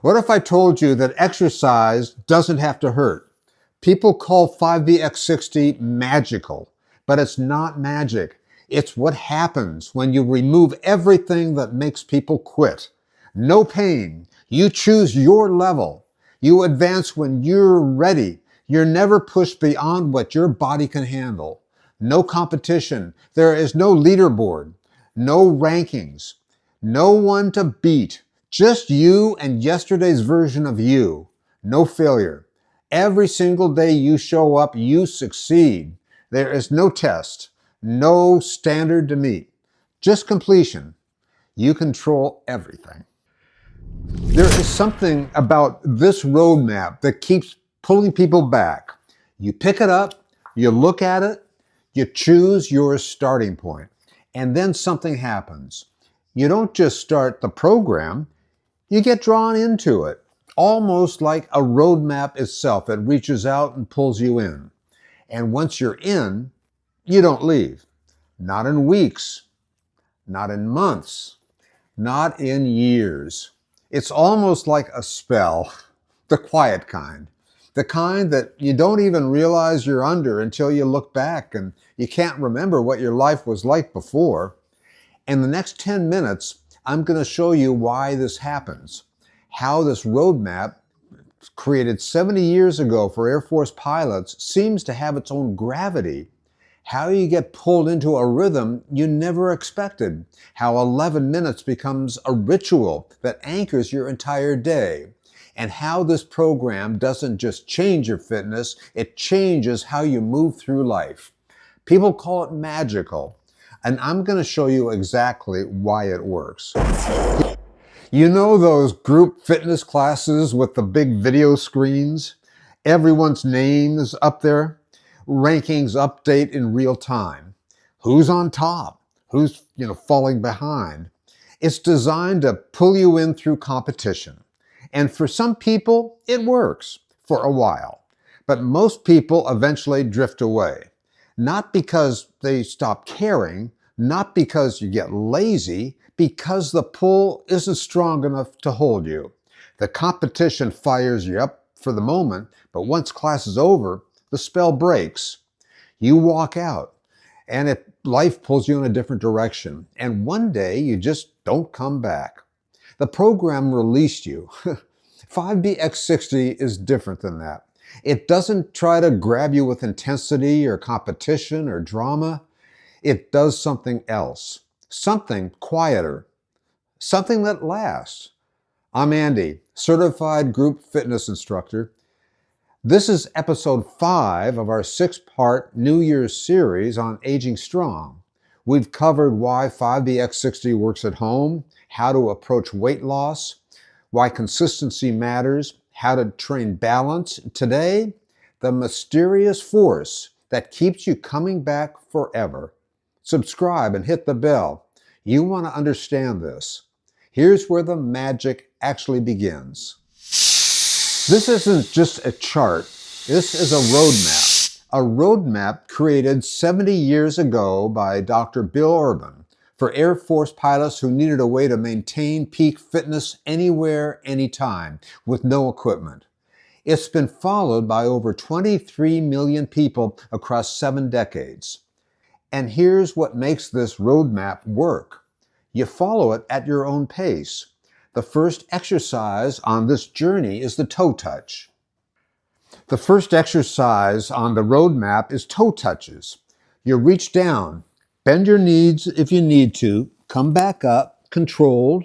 What if I told you that exercise doesn't have to hurt? People call 5BX60 magical, but it's not magic. It's what happens when you remove everything that makes people quit. No pain. You choose your level. You advance when you're ready. You're never pushed beyond what your body can handle. No competition. There is no leaderboard. No rankings. No one to beat. Just you and yesterday's version of you. No failure. Every single day you show up, you succeed. There is no test, no standard to meet. Just completion. You control everything. There is something about this roadmap that keeps pulling people back. You pick it up, you look at it, you choose your starting point, and then something happens. You don't just start the program, you get drawn into it, almost like a roadmap itself that reaches out and pulls you in. And once you're in, you don't leave. Not in weeks, not in months, not in years. It's almost like a spell, the quiet kind. The kind that you don't even realize you're under until you look back and you can't remember what your life was like before. In the next 10 minutes, I'm going to show you why this happens, how this roadmap created 70 years ago for Air Force pilots seems to have its own gravity, how you get pulled into a rhythm you never expected, how 11 minutes becomes a ritual that anchors your entire day, and how this program doesn't just change your fitness, it changes how you move through life. People call it magical, and I'm going to show you exactly why it works. You know those group fitness classes with the big video screens? Everyone's name is up there. Rankings update in real time. Who's on top? Who's, falling behind? It's designed to pull you in through competition. And for some people, it works for a while. But most people eventually drift away. Not because they stop caring, not because you get lazy, because the pull isn't strong enough to hold you. The competition fires you up for the moment, but once class is over, the spell breaks. You walk out, and life pulls you in a different direction. And one day, you just don't come back. The program released you. 5BX60 is different than that. It doesn't try to grab you with intensity or competition or drama. It does something else, something quieter, something that lasts. I'm Andy, certified group fitness instructor. This is episode 5 of our 6-part New Year's series on aging strong. We've covered why 5BX60 works at home, how to approach weight loss, why consistency matters, how to train balance. Today, the mysterious force that keeps you coming back forever. Subscribe and hit the bell. You want to understand this. Here's where the magic actually begins. This isn't just a chart. This is a roadmap. A roadmap created 70 years ago by Dr. Bill Urban for Air Force pilots who needed a way to maintain peak fitness anywhere, anytime, with no equipment. It's been followed by over 23 million people across 7 decades. And here's what makes this roadmap work. You follow it at your own pace. The first exercise on this journey is the toe touch. The first exercise on the roadmap is toe touches. You reach down, bend your knees if you need to, come back up, controlled.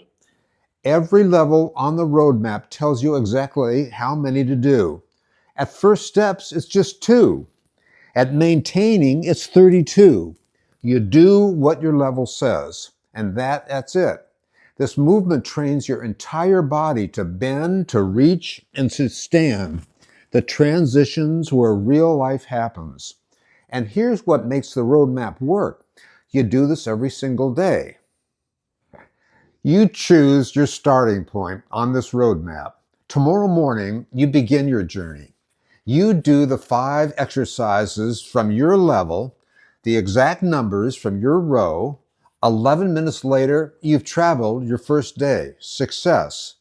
Every level on the roadmap tells you exactly how many to do. At first steps, it's just 2. At maintaining, it's 32. You do what your level says, and that's it. This movement trains your entire body to bend, to reach, and to stand. The transitions where real life happens. And here's what makes the roadmap work. You do this every single day. You choose your starting point on this roadmap. Tomorrow morning, you begin your journey. You do the 5 exercises from your level, the exact numbers from your row. 11 minutes later, you've traveled your first day. Success.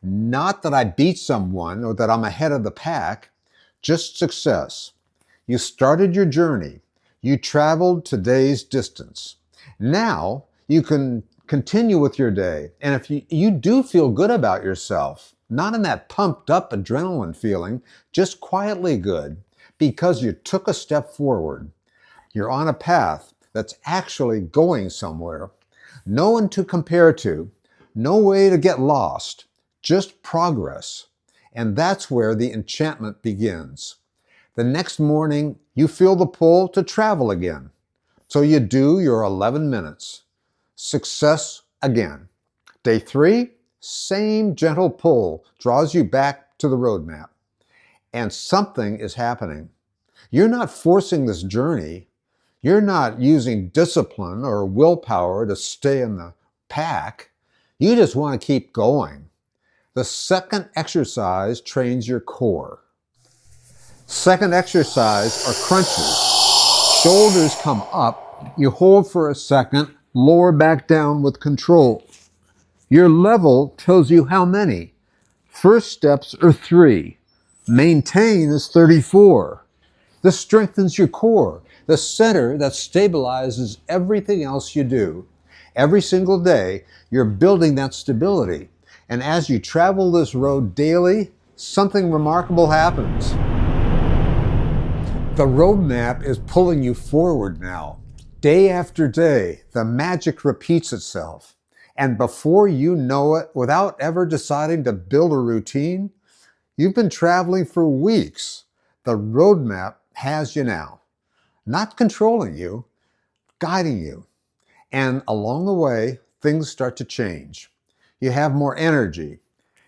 Not that I beat someone or that I'm ahead of the pack, just success. You started your journey. You traveled today's distance. Now you can continue with your day. And if you do feel good about yourself, not in that pumped up adrenaline feeling, just quietly good, because you took a step forward. You're on a path that's actually going somewhere. No one to compare to, no way to get lost, just progress. And that's where the enchantment begins. The next morning, you feel the pull to travel again. So you do your 11 minutes. Success again. Day 3, same gentle pull draws you back to the roadmap. And something is happening. You're not forcing this journey. You're not using discipline or willpower to stay in the pack. You just want to keep going. The second exercise trains your core. Second exercise are crunches. Shoulders come up. You hold for a second, lower back down with control. Your level tells you how many. First steps are 3. Maintain is 34. This strengthens your core, the center that stabilizes everything else you do. Every single day, you're building that stability. And as you travel this road daily, something remarkable happens. The roadmap is pulling you forward now. Day after day, the magic repeats itself. And before you know it, without ever deciding to build a routine, you've been traveling for weeks. The roadmap has you now, not controlling you, guiding you. And along the way, things start to change. You have more energy.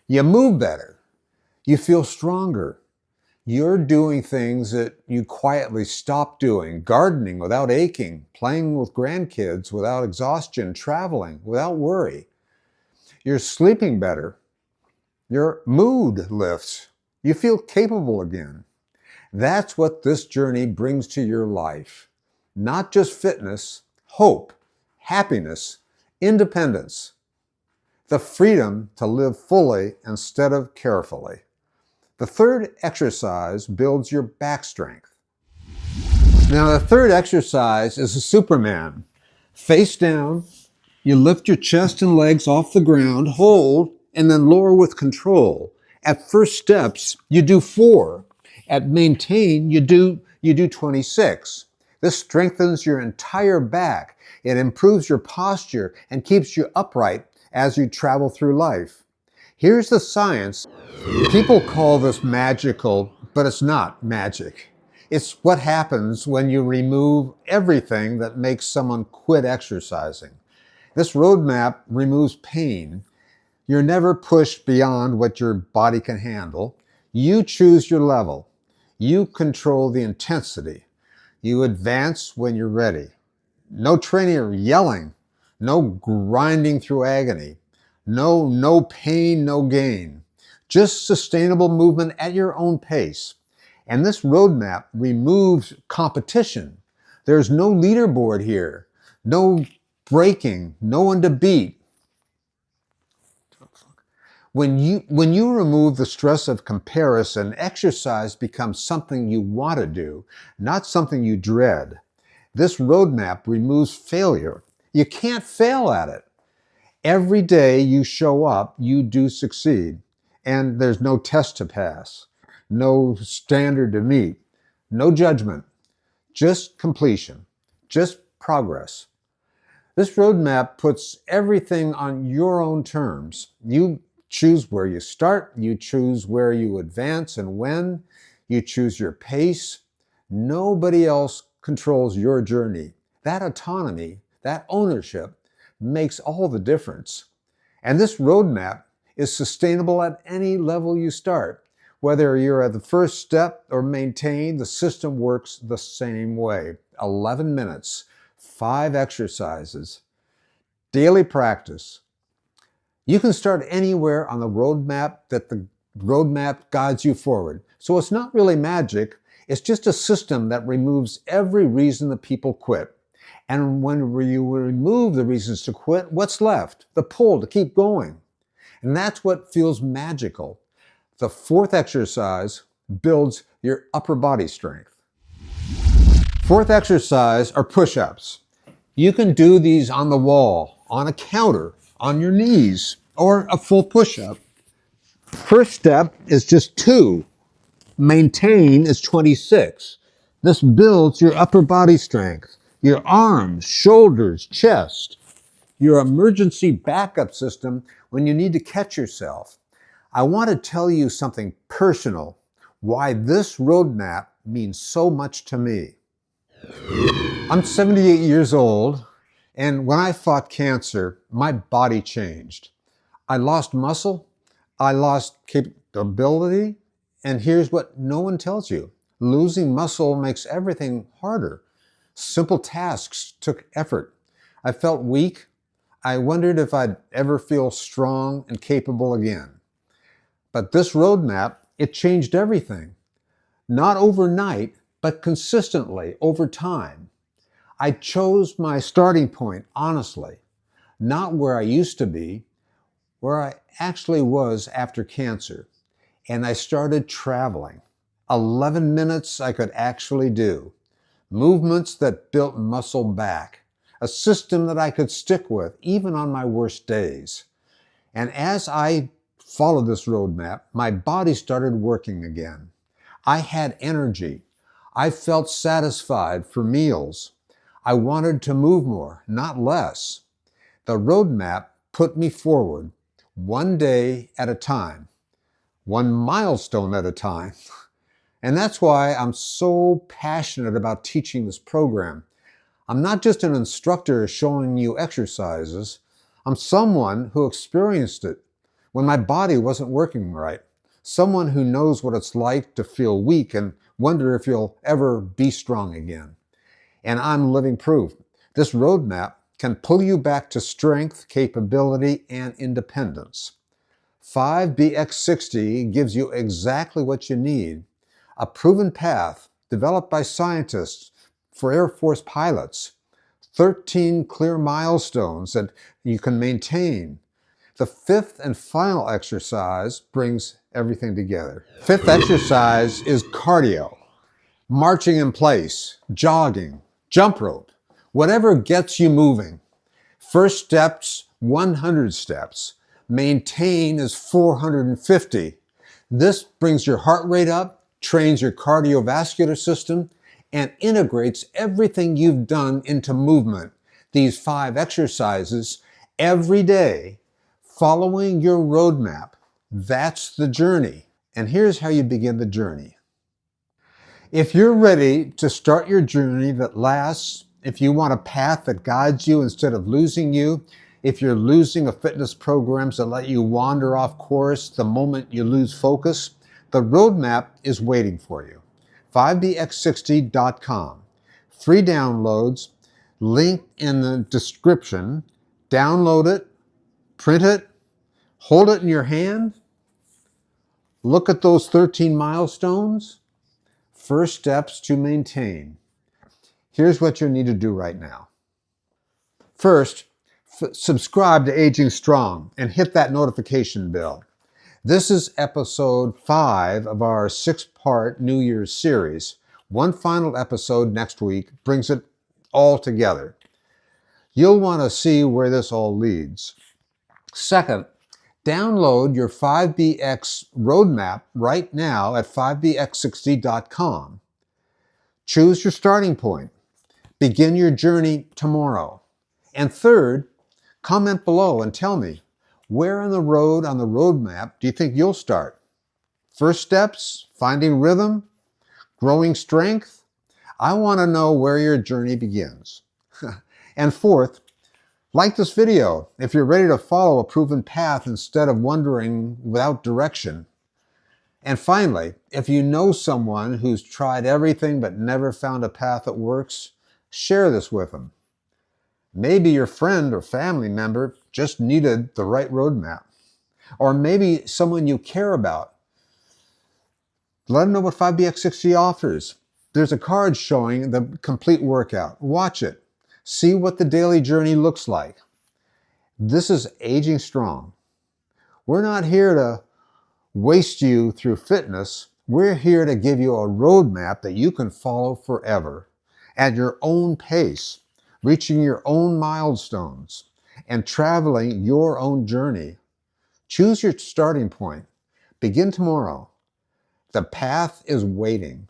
You move better. You feel stronger. You're doing things that you quietly stopped doing, gardening without aching, playing with grandkids without exhaustion, traveling without worry. You're sleeping better. Your mood lifts. You feel capable again. That's what this journey brings to your life. Not just fitness, hope, happiness, independence, the freedom to live fully instead of carefully. The third exercise builds your back strength. Now, the third exercise is a Superman. Face down, you lift your chest and legs off the ground, hold, and then lower with control. At first steps, you do 4. At maintain, you do 26. This strengthens your entire back. It improves your posture and keeps you upright as you travel through life. Here's the science. People call this magical, but it's not magic. It's what happens when you remove everything that makes someone quit exercising. This roadmap removes pain. You're never pushed beyond what your body can handle. You choose your level. You control the intensity. You advance when you're ready. No training or yelling. No grinding through agony. No pain, no gain. Just sustainable movement at your own pace. And this roadmap removes competition. There's no leaderboard here. No breaking. No one to beat. When you remove the stress of comparison, exercise becomes something you want to do, not something you dread. This roadmap removes failure. You can't fail at it. Every day you show up, you do succeed. And there's no test to pass, no standard to meet, no judgment, just completion, just progress. This roadmap puts everything on your own terms. You choose where you start, you choose where you advance and when, you choose your pace. Nobody else controls your journey. That autonomy, that ownership makes all the difference. And this roadmap is sustainable at any level you start. Whether you're at the first step or maintain, the system works the same way. 11 minutes, 5 exercises, daily practice. You can start anywhere on the roadmap that the roadmap guides you forward. So it's not really magic. It's just a system that removes every reason that people quit. And when you remove the reasons to quit, what's left? The pull to keep going. And that's what feels magical. The fourth exercise builds your upper body strength. Fourth exercise are push-ups. You can do these on the wall, on a counter, on your knees, or a full push-up. First step is just 2. Maintain is 26. This builds your upper body strength, your arms, shoulders, chest, your emergency backup system when you need to catch yourself. I want to tell you something personal, why this roadmap means so much to me. I'm 78 years old, and when I fought cancer, my body changed. I lost muscle, I lost capability, and here's what no one tells you. Losing muscle makes everything harder. Simple tasks took effort. I felt weak. I wondered if I'd ever feel strong and capable again. But this roadmap, it changed everything. Not overnight, but consistently over time. I chose my starting point honestly, not where I used to be, where I actually was after cancer. And I started traveling. 11 minutes I could actually do. Movements that built muscle back. A system that I could stick with even on my worst days. And as I followed this roadmap, my body started working again. I had energy. I felt satisfied for meals. I wanted to move more, not less. The roadmap put me forward, one day at a time, one milestone at a time. And that's why I'm so passionate about teaching this program. I'm not just an instructor showing you exercises. I'm someone who experienced it when my body wasn't working right. Someone who knows what it's like to feel weak and wonder if you'll ever be strong again. And I'm living proof. This roadmap can pull you back to strength, capability, and independence. 5BX60 gives you exactly what you need. A proven path developed by scientists for Air Force pilots. 13 clear milestones that you can maintain. The fifth and final exercise brings everything together. Fifth exercise is cardio. Marching in place, jogging, jump rope, whatever gets you moving. First step's 100 steps. Maintain is 450. This brings your heart rate up, trains your cardiovascular system, and integrates everything you've done into movement. These 5 exercises every day, following your roadmap. That's the journey. And here's how you begin the journey. If you're ready to start your journey that lasts, if you want a path that guides you instead of losing you, if you're losing a fitness programs that let you wander off course the moment you lose focus, the roadmap is waiting for you. 5bx60.com. Free downloads, link in the description. Download it, print it, hold it in your hand, look at those 13 milestones. First steps to maintain. Here's what you need to do right now. First, subscribe to Aging Strong and hit that notification bell. This is episode 5 of our 6-part New Year's series. One final episode next week brings it all together. You'll want to see where this all leads. Second, download your 5BX roadmap right now at 5bx60.com. Choose your starting point. Begin your journey tomorrow. And third, comment below and tell me, where on the roadmap do you think you'll start? First steps, finding rhythm, growing strength? I want to know where your journey begins. And fourth, like this video if you're ready to follow a proven path instead of wandering without direction. And finally, if you know someone who's tried everything but never found a path that works, share this with them. Maybe your friend or family member just needed the right roadmap. Or maybe someone you care about. Let them know what 5BX60 offers. There's a card showing the complete workout. Watch it. See what the daily journey looks like. This is Aging Strong. We're not here to waste you through fitness. We're here to give you a roadmap that you can follow forever at your own pace, reaching your own milestones and traveling your own journey. Choose your starting point. Begin tomorrow. The path is waiting.